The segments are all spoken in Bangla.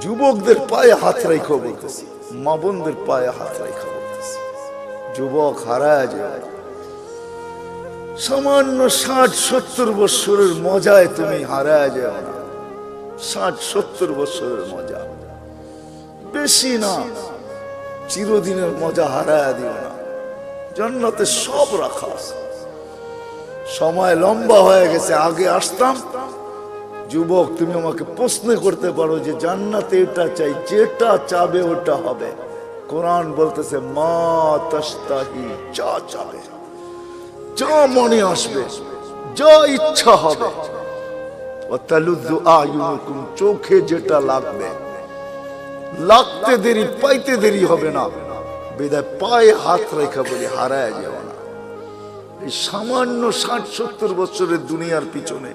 যুবকদের পায়ে হাত রাখো বলতেছি, মা বোনদের পায়ে হাত রাখো বলতেছি, যুবক হারায় যায়। সামান্য 60-70 বছরের মজায় তুমি হারায় যাও না। 60-70 বছরের মজা বেশি না, চিরদিনের মজা হারায় দিও না। জান্নাতে সব রাখা আছে। সময় লম্বা হয়ে গেছে, আগে আসতাম। যুবক, তুমি আমাকে প্রশ্ন করতে পারো যে জান্নাতে এটা চাই, যেটা চাবে ওটা হবে। কোরআন বলতেছে মা তাশতাহি, যা চাবে, যা মনে আসবে, যা ইচ্ছা হবে। ওয়াতালুযু আয়ুনুকুম, চোখে যেটা লাগবে, লাগতে দেরি পাইতে দেরি হবে না। বিদায় পায়ে হাত রেখা বলে হারায় যাও না। এই সামান্য 60-70 বছরের দুনিয়ার পিছনে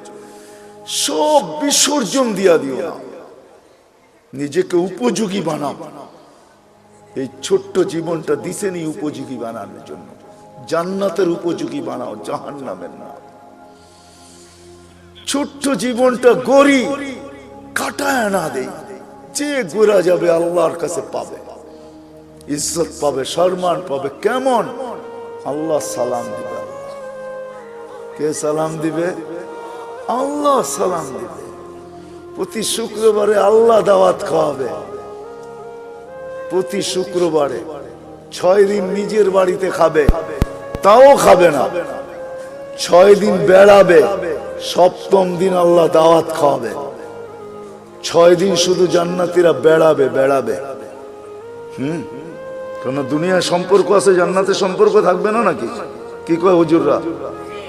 সব বিসর্জন দিয়া দিও না। নিজেকে উপযোগী বানাও। এই ছোট্ট জীবনটা দিছেনি উপযোগী বানানোর জন্য। জান্নাতের উপযোগী বানাও, জাহান্নামের না। ছোট্ট জীবনটা গড়ি, কাটায় না দেই। যে গোরা যাবে আল্লাহর কাছে পাবে, ইজ্জত পাবে, সম্মান পাবে। কেমন? আল্লাহ সালাম দিবে। কে সালাম দিবে? আল্লাহ সালাম দিবে। প্রতি শুক্রবারে আল্লাহ দাওয়াত খাওয়াবে। প্রতি শুক্রবারে 6 দিন নিজের বাড়িতে খাবে, তাও খাবে না। 6 দিন বেড়াবে, 7ম দিন আল্লাহ দাওয়াত খাওয়াবে। 6 দিন শুধু জান্নাতীরা বেড়াবে। কোন দুনিয়ার সম্পর্ক আছে, জান্নাতে সম্পর্ক থাকবে না নাকি? কি কয় হুজুররা?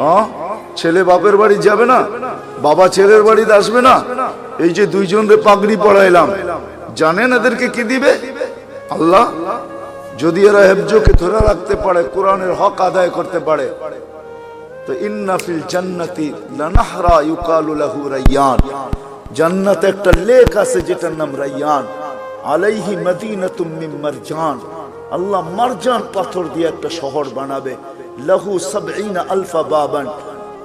হ্যাঁ, ছেলে বাপের বাড়ি যাবে না, বাবা ছেলের বাড়িতে আসবে না। এই যে 2 জনরে পাগড়ি পড়াইলাম, জানেন এদেরকে কি দিবে? আল্লাহ। যদি এরা হেফজকে ধরে রাখতে পারে, কোরআনের হক আদায় করতে পারে, তো ইন্না ফিল জান্নাতি লানাহরা ইউকালু লাহু রায়্যান, জান্নাতে একটা লেক আছে যেটার নাম রায়্যান। আলাইহি মদিনাতুম মিন মারজান, আল্লাহ মারজান পাথর দিয়ে একটা শহর বানাবে। লাহু ৭০ আলফা বাবান,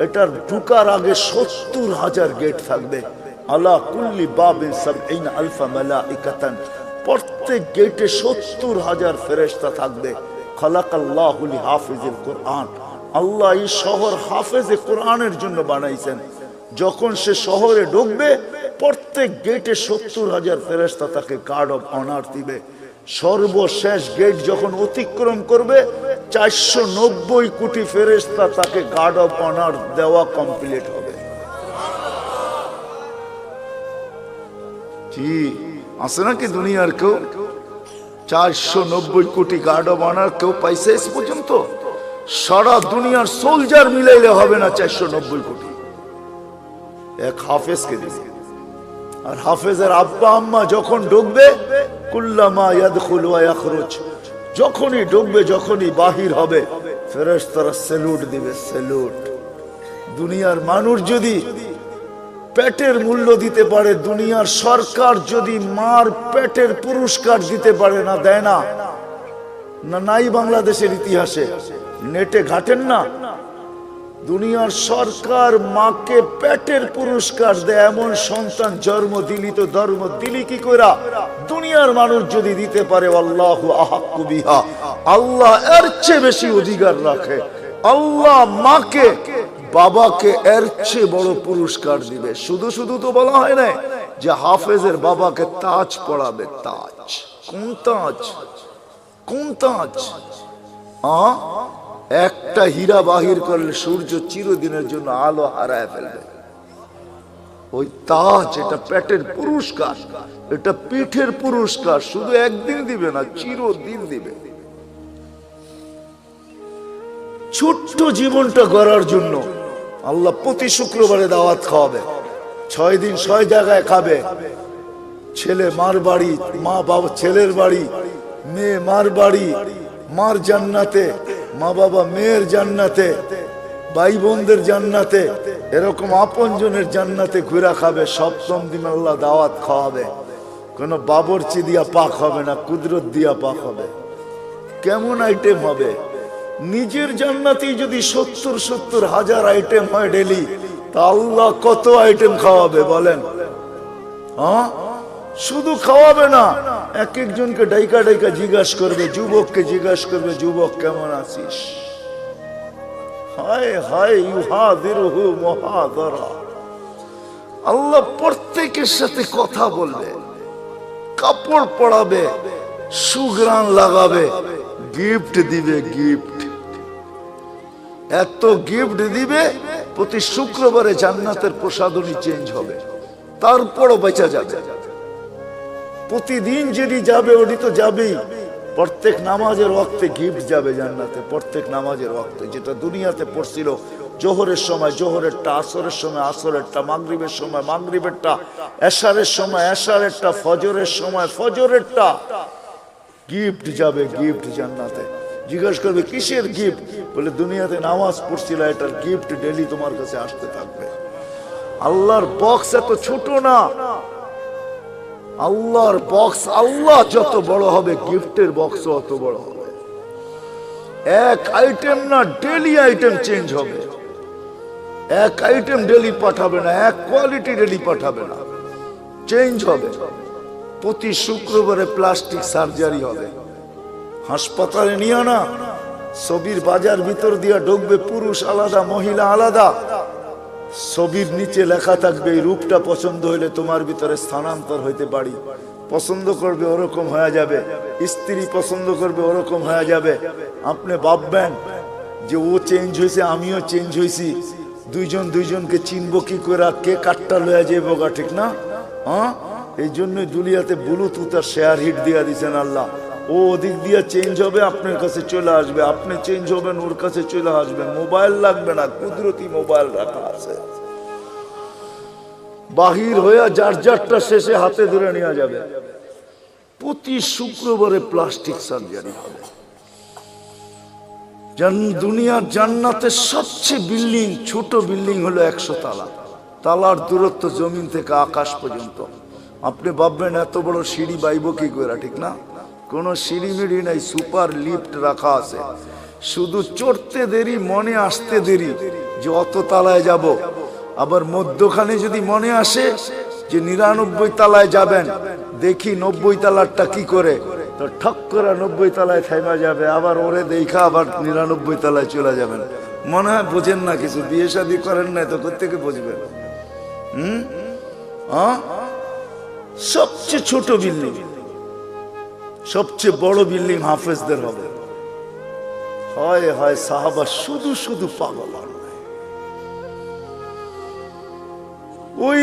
এটার ঢুকার আগে ৭০,০০০ গেট থাকবে। আলা কুল্লি বাবিন ৭০ আলফা মালাইকাতান, প্রত্যেক গেটে ৭০,০০০ ফেরেশতা থাকবে। খালাকাল্লাহু লিহাফিজিল কুরআন, আল্লাহ এই শহর হাফেজে কোরআনের জন্য বানাইছেন। যখন সে শহরে ঢুকবে, প্রত্যেক গেটে ৭০,০০০ ফেরেশতা তাকে গার্ড অফ অনার দিবে। সর্বশেষ গেট যখন অতিক্রম করবে, ৪৯০ কোটি ফেরেশতা তাকে গার্ড অফ অনার দেওয়া কমপ্লিট হবে। কি আছে নাকি দুনিয়ার কেউ 490 কোটি গার্ড অফ অনার কেউ পাইছে এস পর্যন্ত? সারা দুনিয়ার সোলজার মিলাইলে হবে না 490 কোটি। এক হাফেজকে দিছে। আর হাফেজের আব্বা আম্মা যখন ঢুকবে, কুল্লামা ইয়াদখুল ওয়া ইয়াখরুজ, যখনই ঢুকবে, যখনই বাহির হবে, ফেরেশতারা স্যালুট দিবে, স্যালুট। দুনিয়ার মানুষ যদি পেটের মূল্য দিতে পারে, দুনিয়ার সরকার যদি মার পেটের পুরস্কার দিতে পারে, না দেয় না? নাই বাংলাদেশের ইতিহাসে? নেটে ঘাটেন না? দুনিয়ার সরকার মাকে পেটের পুরস্কার দেয়। এমন সন্তান জন্ম দিলি তো ধর্ম দিলি কি কইরা? দুনিয়ার মানুষ যদি দিতে পারে, আল্লাহু আহাক্কু বিহা, আল্লাহ এর চেয়ে বেশি অধিকার রাখে। আল্লাহ মাকে, বাবাকে এর চেয়ে বড় পুরস্কার দিবে। শুধু শুধু তো বলা হয় না যে হাফেজের বাবাকে তাজ পড়াবে। তাজ? কোন তাজ? কোন তাজ? একটা হীরা বাহির করলে সূর্য চিরদিনের জন্য আলো হারায় ফেলবে। ওই তাজ, এটা পেটের পুরস্কার, এটা পিঠের পুরস্কার। শুধু একদিন দিবে না, চিরদিন দিবে। ছোট্ট জীবনটা গড়ার জন্য আল্লাহ প্রতি শুক্রবারে দাওয়াত খাওয়াবে। 6 দিন 6 জায়গায় খাবে। ছেলে মার বাড়ি, মা বাবা ছেলের বাড়ি, মেয়ে মার বাড়ি, মার জান্নাতে, মা বাবা মেয়ের জান্নাতে, ভাই বোনদের জান্নাতে, এরকম আপনজনের জান্নাতে ঘুরা খাবে। 7ম দিন আল্লাহ দাওয়াত খাওয়াবে। কোনো বাবরচি দিয়া পাক হবে না, কুদরত দিয়া পাক হবে। কেমন আইটেম হবে? নিজের জান্নাতেই যদি ৭০,০০০ আইটেম হয় ডেলি, তা আল্লাহ কত আইটেম খাওয়াবে বলেন? শুধু খাওয়াবে না, এক একজনকে ডাইকা ডাইকা জিজ্ঞাসা করবে, যুবককে জিজ্ঞাসা করবে, যুবক কেমন আছিস? হায় হায় ইউহাদিরুহু মুহাদারা। আল্লাহ প্রত্যেকের সাথে কথা বলবে, কাপড় পরাবে, সুঘ্রাণ লাগাবে, গিফট দিবে, গিফট এত গিফট দিবে, প্রতি শুক্রবারে জান্নাতের প্রসাদনী চেঞ্জ হবে, তারপরও বেঁচে যাবে। প্রতিদিন যেটি যাবে ওটি তো যাবেই, প্রত্যেক নামাজের ওয়াক্তে গিফট যাবে জান্নাতে, প্রত্যেক নামাজের ওয়াক্তে। যেটা দুনিয়াতে পড়ছিল জোহরের সময় জোহরেরটা, আসরের সময় আসরেরটা, মাগরিবের সময় মাগরিবেরটা, এশারের সময় এশারেরটা, ফজরের সময় ফজরেরটা, গিফট যাবে, গিফট জান্নাতে। জিজ্ঞাসা করবে কিসের গিফট? বলে দুনিয়াতে নামাজ পড়ছিল, এটার গিফট ডেলি তোমার কাছে আসতে থাকবে। আল্লাহর বক্স এত ছোট না, আল্লাহর বক্স, আল্লাহ যত বড় হবে গিফটের বক্সও অত বড় হবে। এক আইটেম না, ডেলি আইটেম চেঞ্জ হবে। এক আইটেম ডেলি পাঠাবে না, এক কোয়ালিটি ডেলি পাঠাবে না, চেঞ্জ হবে। প্রতি শুক্রবারে প্লাস্টিক সার্জারি হবে। হাসপাতালে নিয়ে না, ছবির বাজার ভিতর দিয়া ঢুকবে, পুরুষ আলাদা মহিলা আলাদা, ছবির নিচে লেখা থাকবে এই রূপটা পছন্দ হইলে তোমার ভিতরে স্থানান্তর হইতে পারি। পছন্দ করবে ওরকম হয়ে যাবে, স্ত্রী পছন্দ করবে ওরকম হয়ে যাবে। আপনি ভাববেন যে ও চেঞ্জ হয়েছে, আমিও চেঞ্জ হয়েছি, দুইজন দুইজনকে চিনবো কি করে, কে কাটটা লয়ে যাবো গা, ঠিক না? হ্যাঁ, এই জন্যই দুনিয়াতে ব্লুটুথ আর শেয়ার হিট দিয়া দিচ্ছেন আল্লাহ। ও ওদিক দিয়ে চেঞ্জ হবে, আপনার কাছে চলে আসবে, আপনি চেঞ্জ হবেন, ওর কাছে চলে আসবে। মোবাইল লাগবে না, কুদরতি মোবাইল রাখা আছে, বাহির হয়ে যার যারটা শেষে হাতে ধরে নেওয়া যাবে। প্রতি শুক্রবারে প্লাস্টিক সার্জারি হবে। দুনিয়ার জান্নাতের সবচেয়ে বিল্ডিং, ছোট বিল্ডিং হলো 100 তালা, তালার দূরত্ব জমিন থেকে আকাশ পর্যন্ত। আপনি ভাববেন এত বড় সিঁড়ি বাইব কি করে, ঠিক না? কোন সিঁড়ি মিড়ি নাই, সুপার লিফট রাখা আছে। শুধু চড়তে দেরি, মনে আসতে দেরি যে অত তালায় যাব। আবার মধ্যখানে যদি মনে আসে যে 99 তালায় যাবেন, দেখি 90 তালারটা কি করে, তো ঠক করে 90 তালায় থাইমা যাবে, আবার ওরে দেখা আবার 99 তালায় চলে যাবেন। মনে হয় বোঝেন না কিছু, বিয়ে শাদী করেন নাই তো কোত্থেকে বুঝবেন? সবচেয়ে ছোট বিল্ডিং, সবচেয়ে বড় বিল্ডিং হাফেজদের হবে। হয় হয় সাহাবা শুধু শুধু পাগল, ওই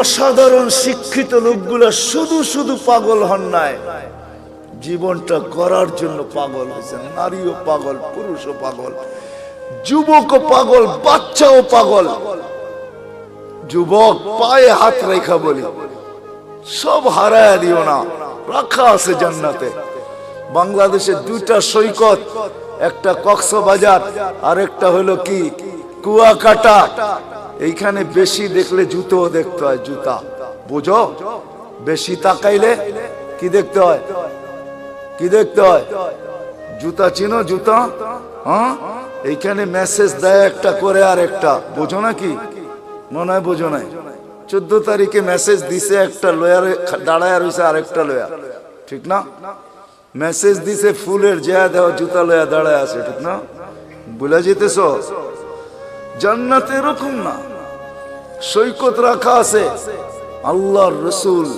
অসাধারণ শিক্ষিত লোকগুলা শুধু শুধু পাগল হন নাই, জীবনটা গড়ার জন্য পাগল হয়েছেন। নারীও পাগল, পুরুষও পাগল, যুবকও পাগল, বাচ্চাও পাগল। যুবক পায়ে হাত রেখা বলি, সব হারায় দিও না, রাখা আছে জান্নাতে। বাংলাদেশে দুইটা সৈকত, একটা কক্সবাজার আর একটা হলো কি কুয়াকাটা। এইখানে বেশি দেখলে জুতো দেখতে হয়, জুতা বুঝো, বেশি তাকাইলে কি দেখতে হয়, কি দেখতে হয়? জুতা চিনো? জুতা, হ্যাঁ, এইখানে মেসেজ দেয় একটা করে আর একটা, বোঝো না কি? মনে হয় বোঝো নাই। 14 তারিখে মেসেজ দিছে, একটা লয়ারে দাঁড়ায় রয়েছে আর একটা লয়া, ঠিক না? মেসেজ দিছে ফুলের, যা দেওয়া জুতা লয়া দাঁড়ায় আছে, ঠিক না? বুঝা যেতেছ? জান্নাতে এরকম না, সৈকত রাখা আছে। আল্লাহর রসুল,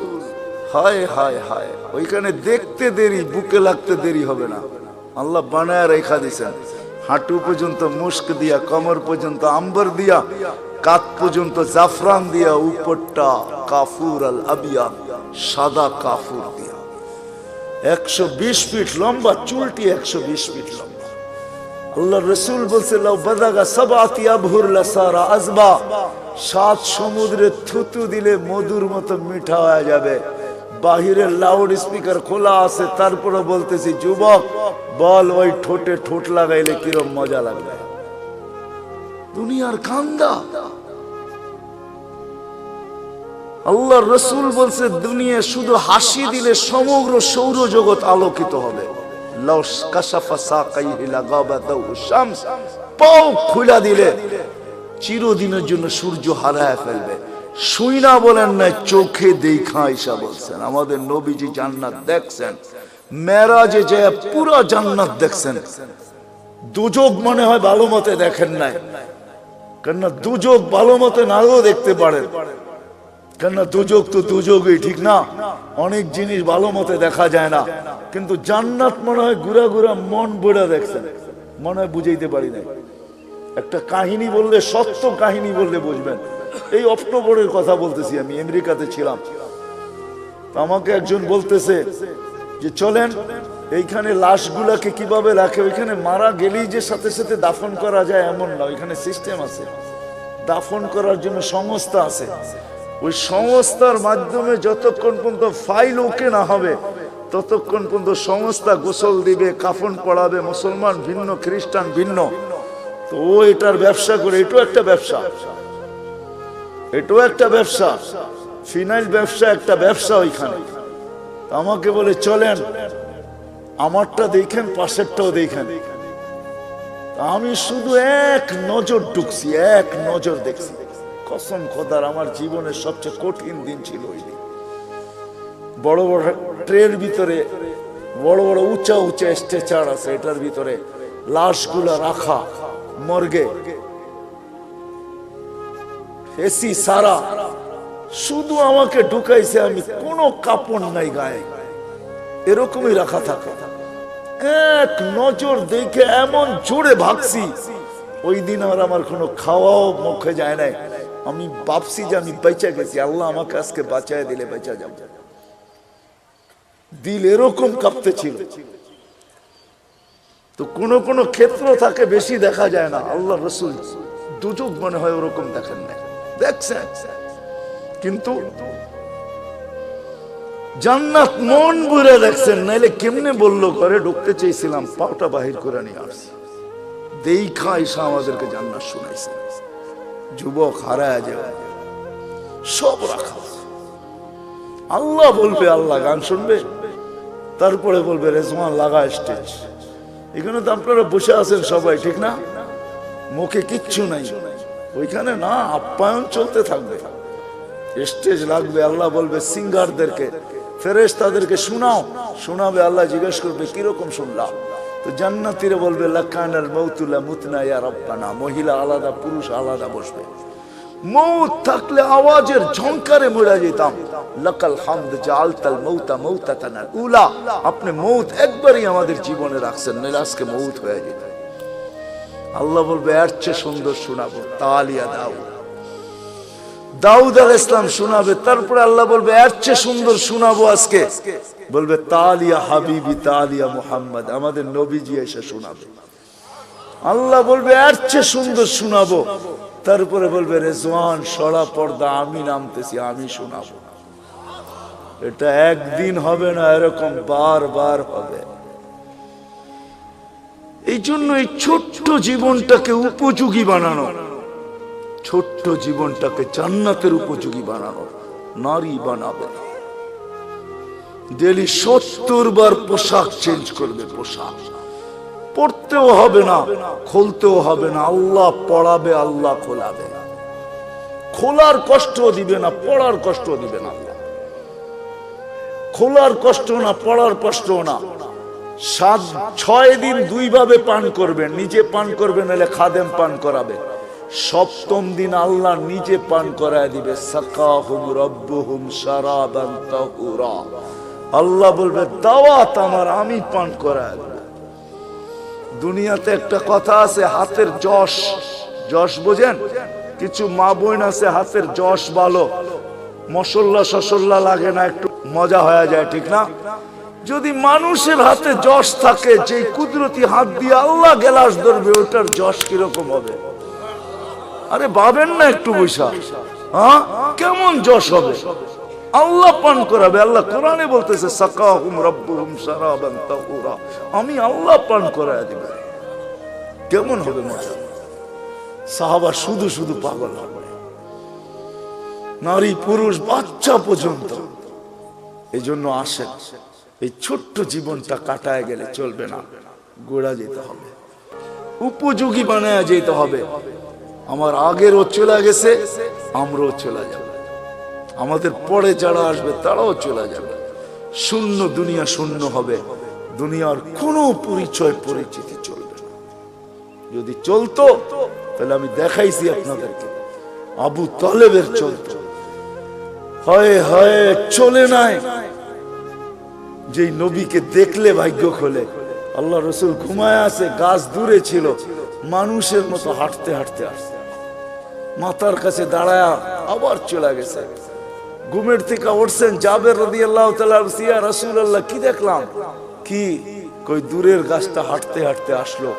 হায় হায় হায়, ওইখানে দেখতে দেরি, বুকে লাগতে দেরি হবে না। আল্লাহ বানায় রেখা দিছেন, হাঁটু পর্যন্ত মুস্ক দিয়া, কমর পর্যন্ত আম্বর দিয়া, কাত পর্যন্ত জাফরান দিয়া, উপরটা কাফুর আল আবিয়া, সাদা কাফুর দিয়া। 120 ফিট লম্বা, চুলটি 120 ফিট লম্বা। আল্লাহ রসুল বলছে, লাউ বাদাগা সাবাতি আবহুর লাসারা আজবা, 7 সমুদ্রে থুতু দিলে মধুর মতো মিঠা হয়ে যাবে। বাহিরে লাউড স্পিকার খোলা আছে, তারপরে বলতেছি, যুবক বল ওই ঠোঁটে ঠোঁট লাগাইলে কিরম মজা লাগবে। দুনিয়ার কান্দা। আল্লাহ রসুল বলছে, দুনিয়া শুধু হাসি দিলে সমগ্র সৌরজগৎ আলোকিত হবে। পাও খুলা দিলে চিরদিনের জন্য সূর্য হারায় ফেলবে। শুইনা বলেন না, চোখে দেখা আয়েশা বলছেন আমাদের নবীজি জান্নাত দেখছেন, মেরাজে যে পুরো জান্নাত দেখছেন। দুজক মনে হয় ভালো মতে দেখেন নাই, কেননা দুজক ভালো মতে নাও দেখতে পারেন, কেননা দুজক তো দুজকই, ঠিক না? অনেক জিনিস ভালো মতে দেখা যায় না, কিন্তু জান্নাত মনে হয় ঘুরা ঘুরা মন বইরা দেখছেন, মনে হয় বুঝাইতে পারি না। একটা কাহিনী বললে, সত্য কাহিনী বললে বুঝবেন। এই অক্টোবরের কথা বলতেছি, আমি আমেরিকাতে ছিলাম, আমাকে একজন বলতেছে যে চলেন এইখানে লাশগুলাকে কিভাবে রাখে, ওইখানে মারা গেলেই যে সাথে সাথে দাফন করা যায় এমন না, ওইখানে সিস্টেম আছে, দাফন করার জন্য সংস্থা আছে। ওই সংস্থার মাধ্যমে যতক্ষণ পর্যন্ত ফাইল ওকে না হবে ততক্ষণ পর্যন্ত সংস্থা গোসল দিবে, কাফন পড়াবে, মুসলমান ভিন্ন, খ্রিস্টান ভিন্ন। তো ও এটার ব্যবসা করে, এটাও একটা ব্যবসা, এটাও একটা ব্যবসা, ফিনাইল ব্যবসা একটা ব্যবসা ওইখানে। আমাকে বলে চলেন আমারটা দেখেন, পাশেরটাও দেখেন। আমি শুধু এক নজর ঢুকছি, এক নজর দেখছি। কসম খোদার, আমার জীবনের সবচেয়ে কঠিন দিন ছিল ওই দিন। বড় বড় ট্রের ভিতরে বড় বড় উঁচা উঁচা স্ট্রেচার আছে, এটার ভিতরে লাশগুলা রাখা মর্গে, এসি সারা, শুধু আমাকে ঢুকাইছে, আমি কোনো কাপড় নাই গায়ে, এরকমই রাখা থাকে। এক নজর দেখে এমন জোরে ভাগছি, ওই দিন আর আমার কোনো খাওয়াও মুখে যায় নাই। আমি ভাবছি যে আমি বেঁচে গেছি, আল্লাহ আমাকে আজকে বাঁচায় দিলে বেঁচে যাব। দিল এরকম কাঁপতে ছিল। তো কোন কোন ক্ষেত্র থাকে বেশি দেখা যায় না, আল্লাহ রসুল দুজক মনে হয় ওরকম দেখেন না, দেখছেন। কিন্তু জান্নাত মন ভরে দেখছেন, নাইলে কেমনে বললো ঘরে ঢুকতে চেয়েছিলাম, পাওটা বাহির করে নিয়ে আসছে। দেখা এসে আমাদেরকে জান্নাত শুনাইছে। যুবক হারায় যাবে, সব রাখা। আল্লাহ বলবে, আল্লাহ গান শুনবে, তারপরে বলবে রেজওয়ান লাগা স্টেজ। এখানে তো আপনারা বসে আছেন সবাই, ঠিক না? মুখে কিচ্ছু নাই, ওইখানে না আপ্যায়ন চলতে থাকবে, স্টেজ লাগবে। আল্লাহ বলবে সিঙ্গারদেরকে, ফেরেশতাদেরকে শোনাও, শোনাবে। আল্লাহ জিজ্ঞেস করবে কিরকম শুনলাম? তো জান্নাতীরা বলবে লাকানাল মাউতু লা মুতনা ইয়া রাব্বানা। মহিলা আলাদা, পুরুষ আলাদা বসবে। মৌত থাকলে আওয়াজের ঝংকারে মরে যেতাম। লাকাল হামদ জাআলতাল মাউতা মাউতাতানাল উলা। আপনি মৌত একবারই আমাদের জীবনে রাখছেন, নইলে আজকে মৌত হয়ে যেত। আল্লাহ বলবে এর চেয়ে সুন্দর শোনাবো, তালিয়া দাউদ। দাউদ আলাইহিস সালাম শোনাবে, তারপরে আল্লাহ বলবে এর চেয়ে সুন্দর শোনাবো আজকে, বলবে তালিয়া হাবিবি তালিয়া মুহাম্মদ, আমাদের নবীজি এসে শোনাবে। আল্লাহ বলবে এর চেয়ে সুন্দর শোনাবো, তারপরে বলবে রেজওয়ান সরা পর্দা, আমি নামতেছি, আমি শোনাবো। এটা একদিন হবে না, এরকম বারবার হবে। এই জন্য এই ছোট্ট জীবনটাকে উপযোগী বানানো, ছোট্ট জীবনটাকে জান্নাতের উপযোগী বানানো। নারী বানাবে, ডেলি 70 বার পোশাক চেঞ্জ করবে, পোশাক পড়তেও হবে না, খুলতেও হবে না। আল্লাহ পড়াবে, আল্লাহ খোলাবে। খোলার কষ্ট দিবে না, পড়ার কষ্ট দিবে না। খোলার কষ্ট না, পড়ার কষ্ট না। 6 দিন 2 ভাবে পান করবেন, নিজে পান করবেন, নাহলে খাদেম পান করাবে। 7ম দিন আল্লাহ নিজে পান করায় দিবে। সাকাহুম রাব্বুহুম শারাবান তাহুরা। আল্লাহ বলবে দাওয়াত আমার, আমি পান করায় দেব। দুনিয়াতে একটা কথা আছে, হাতের যশ, যশ বোঝেন? কিছু মা বোন আছে হাতের যশ ভালো, মশল্লা সসল্লা লাগে না, একটু মজা হয়ে যায়, ঠিক না? যদি মানুষের হাতে যশ থাকে, যে কুদরতি হাত দিয়ে আল্লাহ গেলাস ধরবে, ওটার যশ কিরকম হবে? আরে ভাবেন না একটু বৈশা, হ্যাঁ কেমন যশ হবে? আল্লাহ পান করাবে। আল্লাহ কোরআনে বলতেছে সাকাহুম রাব্বুহুম শারাবান তাহুরা, আমি আল্লাহ পান করায় দিব। কেমন হবে মজা? সাহাবা শুধু শুধু পাগল হবে, নারী পুরুষ বাচ্চা পর্যন্ত। এই জন্য আসেন, এই ছোট্ট জীবনটা কাটায় গেলে চলবে না, গোড়া যেতে হবে, উপযোগী বানায় যেতে হবে। আমার আগেরও চলে গেছে, আমরাও চলে যাব। আমাদের পরে যারা আসবে তারাও চলে যাবে, শূন্য দুনিয়া শূন্য হবে, দুনিয়ার কোনো পরিচয় পরিচিতি চলবে না। যদি চলতো তাহলে আমি দেখাইছি আপনাদেরকে, আবু তালেবের চলতো, হয় হয় চলে নাই। যেই নবীকে দেখলে ভাগ্য খোলে। আল্লাহ রসুল ঘুমায় আছে, গাছ দূরে ছিল, মানুষের মতো হাঁটতে হাঁটতে আসছে, মাথার কাছে দাঁড়ায় আবার চলে গেছে। ঘুমের থেকে উঠছেন, জাবের রাদিয়াল্লাহু তাআলা, ইয়া রাসূলুল্লাহ কি দেখলাম? কি কই দূরের গাছটা হাঁটতে হাঁটতে আসলো,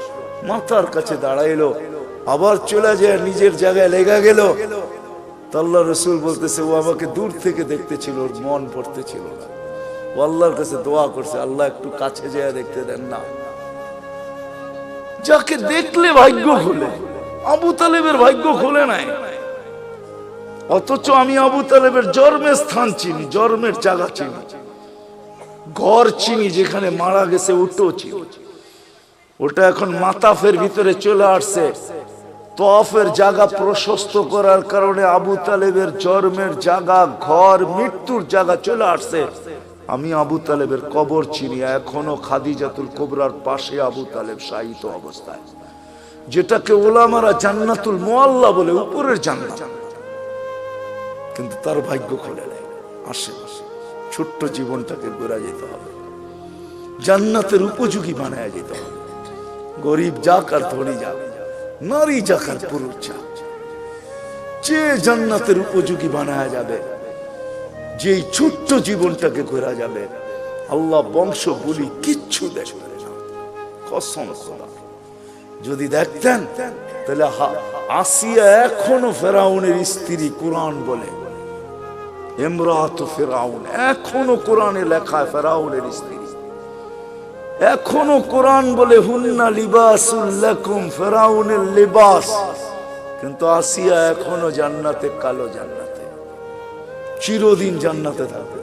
মাথার কাছে দাঁড়াইলো, আবার চলে যায় নিজের জায়গায় লেগে গেল। আল্লাহ রসুল বলতেছে, ও আমাকে দূর থেকে দেখতেছিল, ওর মন পড়তেছিল না। ও আল্লাহর কাছে দোয়া করছে, আল্লাহ একটু কাছে যেয়ে দেখতে দেন না। যাকে দেখলে ভাগ্য খোলে, আবু তালেবের ভাগ্য খোলে নাই। অথচ আমি আবু তালেবের জন্মের স্থান চিনি, জন্মের জায়গা চিনি, ঘর চিনি, যেখানে মারা গেছে ওটাও চিনি। ওটা এখন মাতাফের ভিতরে চলে আসছে। তওয়াফের জায়গা প্রশস্ত করার কারণে আবু তালেবের জন্মের জায়গা, ঘর, মৃত্যুর জায়গা চলে আসছে। আমি আবু তালেবের কবর চিনি, এখনো খাদিজাতুল কুবরার পাশে আবু তালেব শায়িত অবস্থায়, যেটাকে ওলামারা জান্নাতুল মুআল্লা বলে, উপরের জান্নাত। কিন্তু তার ভাগ্য খোলে নেই। আশেপাশে ছোট্ট জীবনটাকে ঘুরা যেতে হবে, জান্নাতের উপযোগী বানায় যেতে হবে। গরিব যাক আর ধনী যাক, নারী যাক আর পুরুষ যাক, যে জান্নাতের উপযোগী বানায় যাবে, যেই ছোট্ট জীবনটাকে ঘোরা যাবে, আল্লাহ বংশ বলি কিচ্ছু দেখবে না, কসম খোদা। যদি দেখতেন তাহলে আসিয়া এখনো ফেরাউনের স্ত্রী, কোরআন বলে ইমরাতু ফিরাউন, এখনো কোরআনে লেখা ফেরাউনের স্ত্রী, এখনো কোরআন বলে হুন্না লিবাসুল লাকুম, ফেরাউনের লিবাস। কিন্তু আসিয়া এখনো জান্নাতে, কালো জান্নাতে, চিরদিন জান্নাতে থাকবে।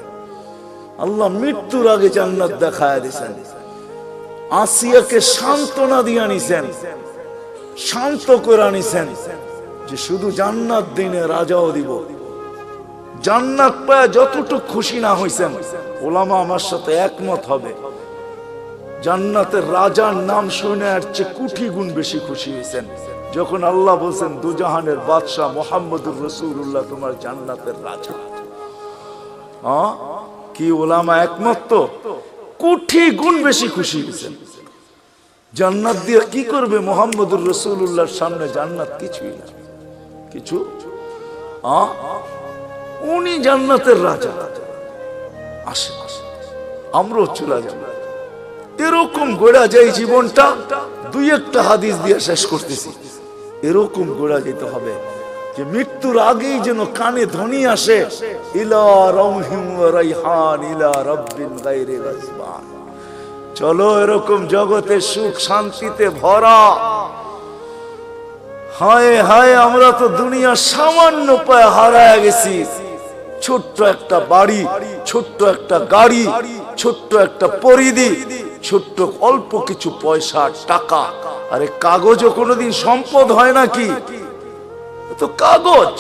আল্লাহ মৃত্যুর আগে জান্নাত দেখায় দিয়েছেন, আসিয়াকে সান্ত্বনা দিয়ে আনিছেন, শান্ত করে আনিছেন, যে শুধু জান্নাত দিনে রাজাও দিব। জান্নাত পায় যতটুকু খুশি না হইছেন, ওলামা আমার সাথে একমত হবে, জান্নাতের রাজার নাম শুনে আর চেয়ে কোটি গুণ বেশি খুশি হয়েছেন যখন আল্লাহ বলছেন দুজাহানের বাদশাহ মুহাম্মদুর রাসূলুল্লাহ তোমার জান্নাতের রাজা। কি ওলামা একমত? তো কোটি গুণ বেশি খুশি হয়েছেন। জান্নাত দিয়ে কি করবে? মুহাম্মদুর রাসূলুল্লাহর সামনে জান্নাত কিছুই না, কিছু। উনি জান্নাতের রাজা। আসে আমরাও চলে যাব, এরকম গোড়া যায় জীবনটা। দুই একটা হাদিস দিয়ে শেষ করতেছি। এরকম গোড়া যেতে হবে যে মৃত্যুর আগেই যেন কানে ধ্বনি আসে, ইলা রাউহিম ওয়া রাইহান ইলা রাব্বিন গায়রি গাজবান। চলো এরকম জগতে সুখ শান্তিতে ভরা। হায় হায়, আমরা তো দুনিয়া সামান্য পায়ে হারায় গেছি। ছোট্ট একটা বাড়ি, ছোট্ট একটা গাড়ি, ছোট্ট একটা পরিধি, ছোট্ট অল্প কিছু পয়সা টাকা। আরে কাগজও কোনোদিন সম্পদ হয় নাকি? তো কাগজ,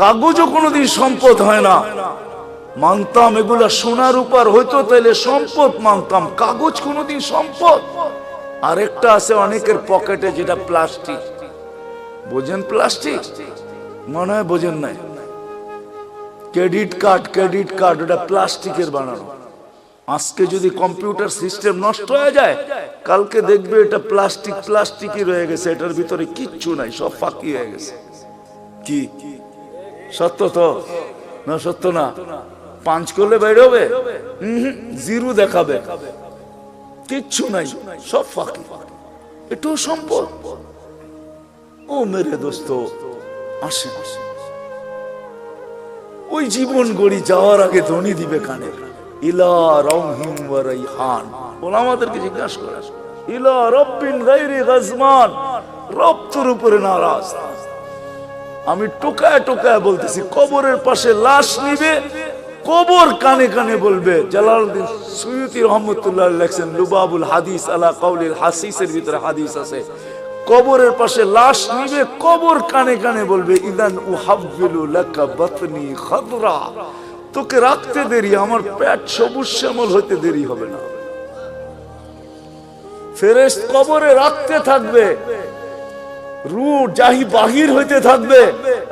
কাগজও কোনোদিন সম্পদ হয় না। মানতাম এগুলা সোনার উপর হইতো তাইলে সম্পদ মানতাম, কাগজ কোনোদিন সম্পদ। আরেকটা আছে অনেকের পকেটে, যেটা প্লাস্টিক। বোঝেন প্লাস্টিক? মনে হয় বোঝেন নাই। ক্রেডিট কার্ড, ক্রেডিট কার্ড ওটা প্লাস্টিকের বানানো। আজকে যদি কম্পিউটার সিস্টেম নষ্ট হয়ে যায়, কালকে দেখবে এটা প্লাস্টিক প্লাস্টিকই রয়ে গেছে, এটার ভিতরে কিচ্ছু নাই, সব ফাঁকি হয়ে গেছে। কি সত্য? তো না সত্য না? পাঁচ করলে বাইরে হবে, জিরো দেখাবে, কিচ্ছু নাই, সব ফাঁকি। এটাও সম্পদ। ও মেরে দোস্ত, আসে ওই জীবন গড়ি যাওয়ার আগে ধ্বনি দিবে কানে, ইলা রাউহিম ওয়া রাইহান। ওলামাদেরকে জিজ্ঞাসা করে, ইলা রাব্বিন গায়রি গাজমান, রব তোর উপরে নারাজ। আমি টোকায় টোকায় বলতেছি, কবরের পাশে লাশ নিবে, কবর কানে কানে বলবে। জালালউদ্দিন সুয়ুতী রহমাতুল্লাহ লেখছেন লুবাবুল হাদিস আলা কাউলিল হাসিসের ভিতরে হাদিস আছে, কবরের পাশে লাশ নিবে, কবর কানে কানে বলবে ইদান উহাব্বিলু লাকা বাতনি খাদরা, তোকে রাখতে দেরি, আমার পেট সবুজ শ্যামল হইতে দেরি হবে না। ফেরেশতা কবরে রাখতে থাকবে, রূহ জাহি বাহির হইতে থাকবে,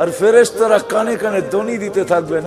আর ফেরেশতারা কানে কানে ধ্বনি দিতে থাকবে।